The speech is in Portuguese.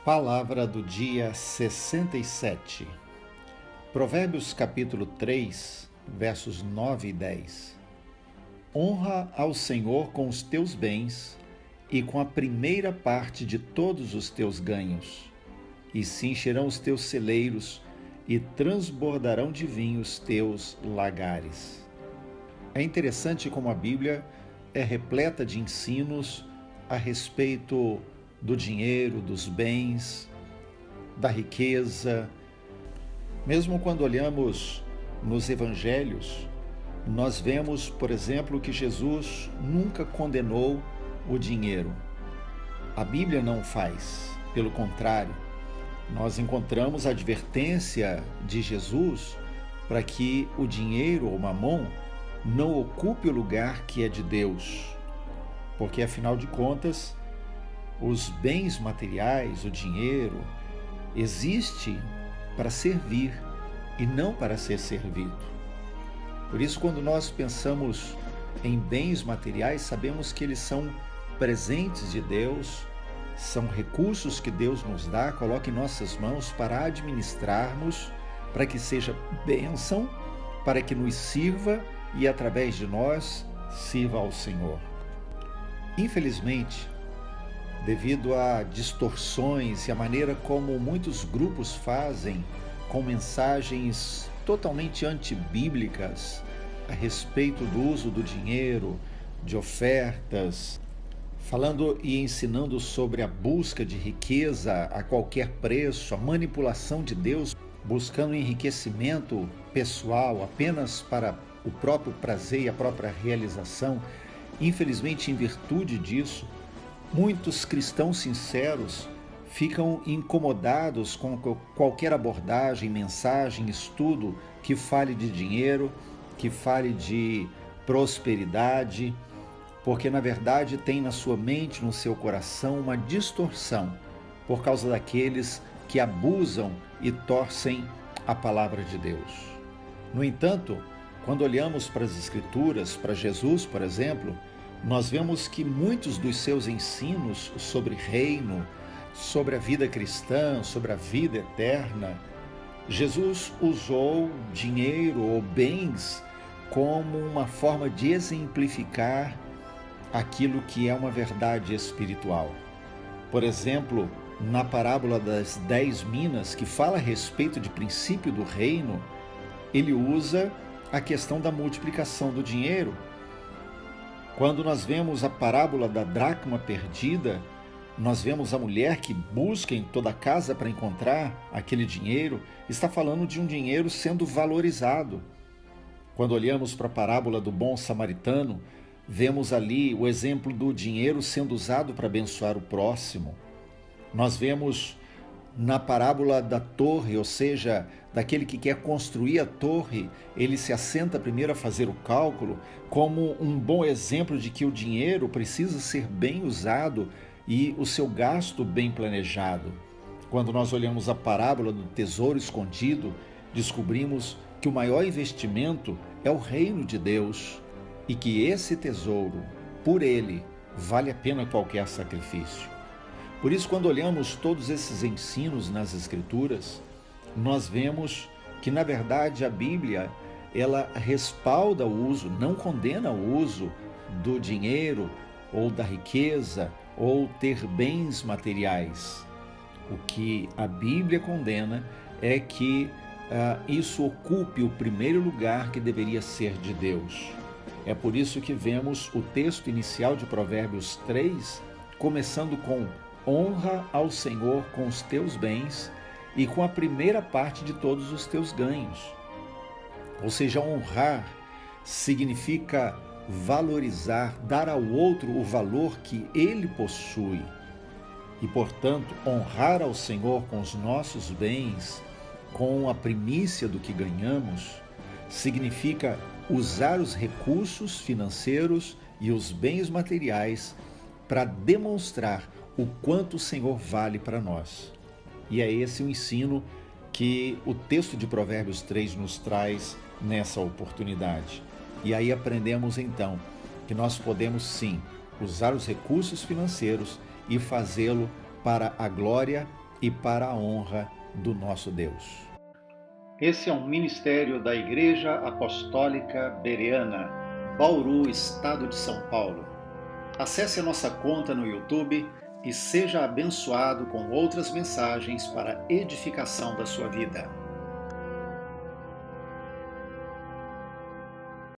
Palavra do dia 67. Provérbios capítulo 3, versos 9 e 10. Honra ao Senhor com os teus bens e com a primeira parte de todos os teus ganhos, e se encherão os teus celeiros e transbordarão de vinho os teus lagares. É interessante como a Bíblia é repleta de ensinos a respeito do dinheiro, dos bens, da riqueza. Mesmo quando olhamos nos evangelhos, nós vemos, por exemplo, que Jesus nunca condenou o dinheiro. A Bíblia não o faz, pelo contrário, nós encontramos a advertência de Jesus para que o dinheiro ou mamon não ocupe o lugar que é de Deus, porque afinal de contas, os bens materiais, o dinheiro, existe para servir e não para ser servido. Por isso, quando nós pensamos em bens materiais, sabemos que eles são presentes de Deus, são recursos que Deus nos dá, coloca em nossas mãos para administrarmos, para que seja bênção, para que nos sirva e através de nós sirva ao Senhor. Infelizmente, devido a distorções e a maneira como muitos grupos fazem com mensagens totalmente antibíblicas a respeito do uso do dinheiro, de ofertas, falando e ensinando sobre a busca de riqueza a qualquer preço, a manipulação de Deus, buscando enriquecimento pessoal apenas para o próprio prazer e a própria realização. Infelizmente, em virtude disso, muitos cristãos sinceros ficam incomodados com qualquer abordagem, mensagem, estudo que fale de dinheiro, que fale de prosperidade, porque na verdade tem na sua mente, no seu coração, uma distorção por causa daqueles que abusam e torcem a palavra de Deus. No entanto, quando olhamos para as Escrituras, para Jesus, por exemplo, nós vemos que muitos dos seus ensinos sobre reino, sobre a vida cristã, sobre a vida eterna, Jesus usou dinheiro ou bens como uma forma de exemplificar aquilo que é uma verdade espiritual. Por exemplo, na parábola das 10 minas, que fala a respeito de princípio do reino, ele usa a questão da multiplicação do dinheiro. Quando nós vemos a parábola da dracma perdida, nós vemos a mulher que busca em toda a casa para encontrar aquele dinheiro, está falando de um dinheiro sendo valorizado. Quando olhamos para a parábola do bom samaritano, vemos ali o exemplo do dinheiro sendo usado para abençoar o próximo. Nós vemos na parábola da torre, ou seja, daquele que quer construir a torre, ele se assenta primeiro a fazer o cálculo, como um bom exemplo de que o dinheiro precisa ser bem usado e o seu gasto bem planejado. Quando nós olhamos a parábola do tesouro escondido, descobrimos que o maior investimento é o reino de Deus e que esse tesouro, por ele, vale a pena qualquer sacrifício. Por isso, quando olhamos todos esses ensinos nas Escrituras, nós vemos que, na verdade, a Bíblia, ela respalda o uso, não condena o uso do dinheiro ou da riqueza ou ter bens materiais. O que a Bíblia condena é que isso ocupe o primeiro lugar que deveria ser de Deus. É por isso que vemos o texto inicial de Provérbios 3, começando com honra ao Senhor com os teus bens e com a primeira parte de todos os teus ganhos. Ou seja, honrar significa valorizar, dar ao outro o valor que ele possui. E, portanto, honrar ao Senhor com os nossos bens, com a primícia do que ganhamos, significa usar os recursos financeiros e os bens materiais para demonstrar o quanto o Senhor vale para nós. E é esse o ensino que o texto de Provérbios 3 nos traz nessa oportunidade. E aí aprendemos então que nós podemos sim usar os recursos financeiros e fazê-lo para a glória, e para a honra do nosso Deus. Esse é um ministério da Igreja Apostólica Bereana, Bauru, Estado de São Paulo. Acesse a nossa conta no YouTube e seja abençoado com outras mensagens para a edificação da sua vida.